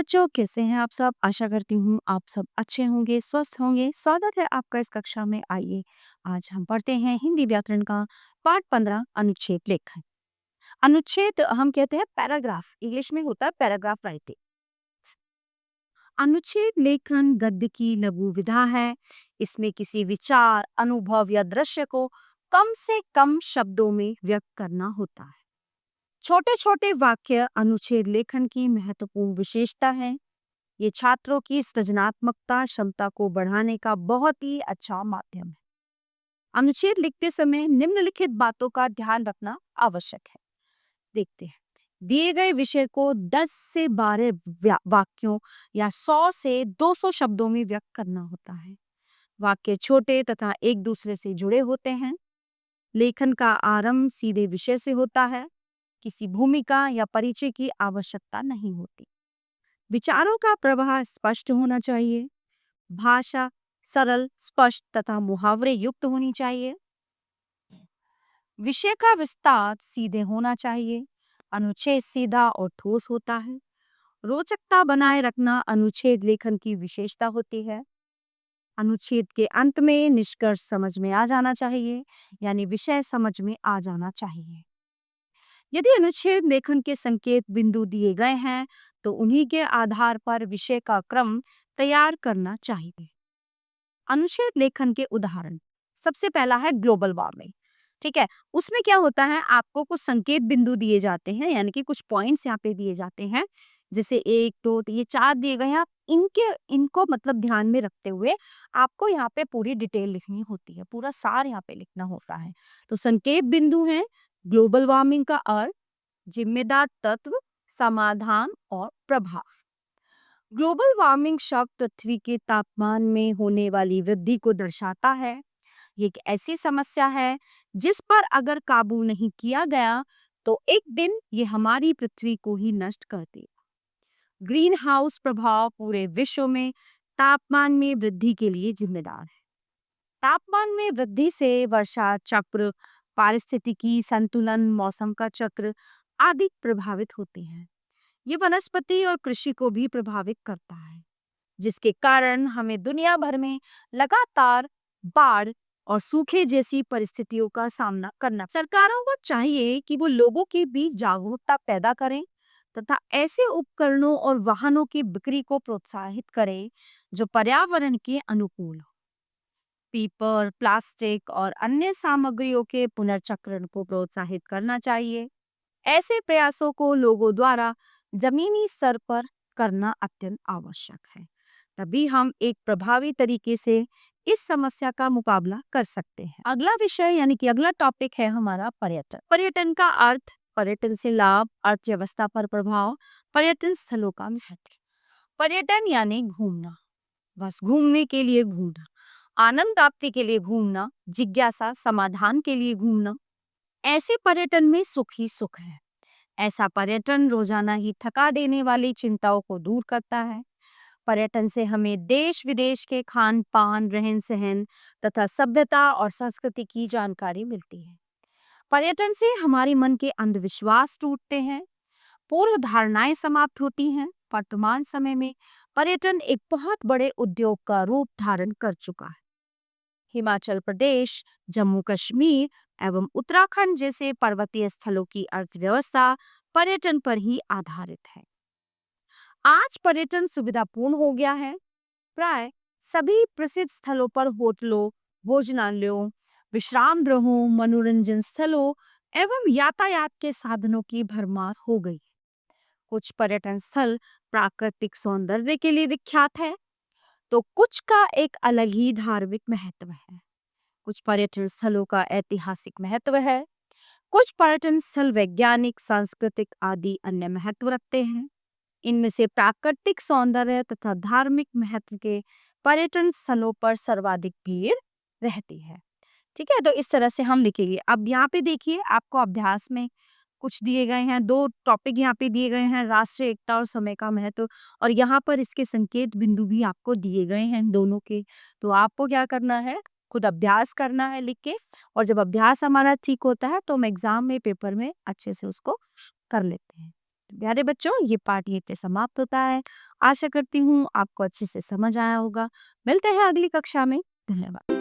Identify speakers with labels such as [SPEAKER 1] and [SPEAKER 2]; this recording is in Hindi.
[SPEAKER 1] बच्चों, कैसे हैं आप सब? आशा करती हूँ आप सब अच्छे होंगे, स्वस्थ होंगे। स्वागत है आपका इस कक्षा में। आइए, आज हम पढ़ते हैं हिंदी व्याकरण का पाठ 15 अनुच्छेद लेखन। अनुच्छेद हम कहते हैं पैराग्राफ, इंग्लिश में होता है पैराग्राफ राइटिंग। अनुच्छेद लेखन गद्य की लघु विधा है। इसमें किसी विचार, अनुभव या दृश्य को कम से कम शब्दों में व्यक्त करना होता है। छोटे छोटे वाक्य अनुच्छेद लेखन की महत्वपूर्ण विशेषता है। ये छात्रों की सृजनात्मकता क्षमता को बढ़ाने का बहुत ही अच्छा माध्यम है। अनुच्छेद लिखते समय निम्नलिखित बातों का ध्यान रखना आवश्यक है। देखते हैं। दिए गए विषय को 10 से 12 वाक्यों या 100 से 200 शब्दों में व्यक्त करना होता है। वाक्य छोटे तथा एक दूसरे से जुड़े होते हैं। लेखन का आरंभ सीधे विषय से होता है। किसी भूमिका या परिचय की आवश्यकता नहीं होती। विचारों का प्रवाह स्पष्ट होना चाहिए। भाषा सरल, स्पष्ट तथा मुहावरे युक्त होनी चाहिए। विषय का विस्तार सीधे होना चाहिए। अनुच्छेद सीधा और ठोस होता है। रोचकता बनाए रखना अनुच्छेद लेखन की विशेषता होती है। अनुच्छेद के अंत में निष्कर्ष समझ में आ जाना चाहिए, यानी विषय समझ में आ जाना चाहिए। यदि अनुच्छेद लेखन के संकेत बिंदु दिए गए हैं तो उन्हीं के आधार पर विषय का क्रम तैयार करना चाहिए। अनुच्छेद लेखन के उदाहरण, सबसे पहला है ग्लोबल वार्मिंग। ठीक है, उसमें क्या होता है, आपको कुछ संकेत बिंदु दिए जाते हैं, यानी कि कुछ पॉइंट्स यहाँ पे दिए जाते हैं। जैसे 1 2 ये 4 दिए गए हैं। आप इनको मतलब ध्यान में रखते हुए आपको यहाँ पे पूरी डिटेल लिखनी होती है, पूरा सार यहाँ पे लिखना होता है। तो संकेत बिंदु हैं ग्लोबल वार्मिंग का अर्थ, जिम्मेदार तत्व, समाधान और प्रभाव। ग्लोबल वार्मिंग शब्द पृथ्वी के तापमान में होने वाली वृद्धि को दर्शाता है। ये एक ऐसी समस्या है जिस पर अगर काबू नहीं किया गया तो एक दिन ये हमारी पृथ्वी को ही नष्ट कर देगा। ग्रीन हाउस प्रभाव पूरे विश्व में तापमान में वृद्धि के लिए जिम्मेदार है। तापमान में वृद्धि से वर्षा चक्र, पारिस्थितिकी संतुलन, मौसम का चक्र आदि प्रभावित होते हैं। ये वनस्पति और कृषि को भी प्रभावित करता है, जिसके कारण हमें दुनिया भर में लगातार बाढ़ और सूखे जैसी परिस्थितियों का सामना करना। सरकारों को चाहिए कि वो लोगों के बीच जागरूकता पैदा करें तथा ऐसे उपकरणों और वाहनों की बिक्री को प्रोत्साहित करें जो पर्यावरण के अनुकूल हो। पेपर, प्लास्टिक और अन्य सामग्रियों के पुनर्चक्रण को प्रोत्साहित करना चाहिए। ऐसे प्रयासों को लोगों द्वारा जमीनी स्तर पर करना अत्यंत आवश्यक है। तभी हम एक प्रभावी तरीके से इस समस्या का मुकाबला कर सकते हैं। अगला विषय यानी कि अगला टॉपिक है हमारा पर्यटन। पर्यटन का अर्थ, पर्यटन से लाभ, अर्थव्यवस्था पर प्रभाव, पर्यटन स्थलों का महत्व। पर्यटन यानी घूमना, बस घूमने के लिए घूमना, आनंद प्राप्ति के लिए घूमना, जिज्ञासा समाधान के लिए घूमना। ऐसे पर्यटन में सुख ही सुख है। ऐसा पर्यटन रोजाना ही थका देने वाली चिंताओं को दूर करता है। पर्यटन से हमें देश विदेश के खान पान, रहन सहन तथा सभ्यता और संस्कृति की जानकारी मिलती है। पर्यटन से हमारे मन के अंधविश्वास टूटते हैं, पूर्व धारणाएं समाप्त होती हैं। वर्तमान समय में पर्यटन एक बहुत बड़े उद्योग का रूप धारण कर चुका है। हिमाचल प्रदेश, जम्मू कश्मीर एवं उत्तराखंड जैसे पर्वतीय स्थलों की अर्थव्यवस्था पर्यटन पर ही आधारित है। आज पर्यटन सुविधापूर्ण हो गया है। प्राय सभी प्रसिद्ध स्थलों पर होटलों, भोजनालयों, विश्राम गृहों, मनोरंजन स्थलों एवं यातायात के साधनों की भरमार हो गई। कुछ पर्यटन स्थल प्राकृतिक सौंदर्य के लिए विख्यात है, तो कुछ का एक अलग ही धार्मिक महत्व है। कुछ पर्यटन स्थलों का ऐतिहासिक महत्व है। कुछ पर्यटन स्थल वैज्ञानिक, सांस्कृतिक आदि अन्य महत्व रखते हैं। इनमें से प्राकृतिक सौंदर्य तथा धार्मिक महत्व के पर्यटन स्थलों पर सर्वाधिक भीड़ रहती है। ठीक है, तो इस तरह से हम लिखेंगे। अब यहाँ पे देखिए, आपको अभ्यास में कुछ दिए गए हैं, 2 टॉपिक यहाँ पे दिए गए हैं, राष्ट्रीय एकता और समय का महत्व, और यहाँ पर इसके संकेत बिंदु भी आपको दिए गए हैं दोनों के। तो आपको क्या करना है, खुद अभ्यास करना है लिख के, और जब अभ्यास हमारा ठीक होता है तो हम एग्जाम में, पेपर में अच्छे से उसको कर लेते हैं। प्यारे बच्चों, ये पाठ ये समाप्त होता है। आशा करती हूँ आपको अच्छे से समझ आया होगा। मिलते हैं अगली कक्षा में। धन्यवाद।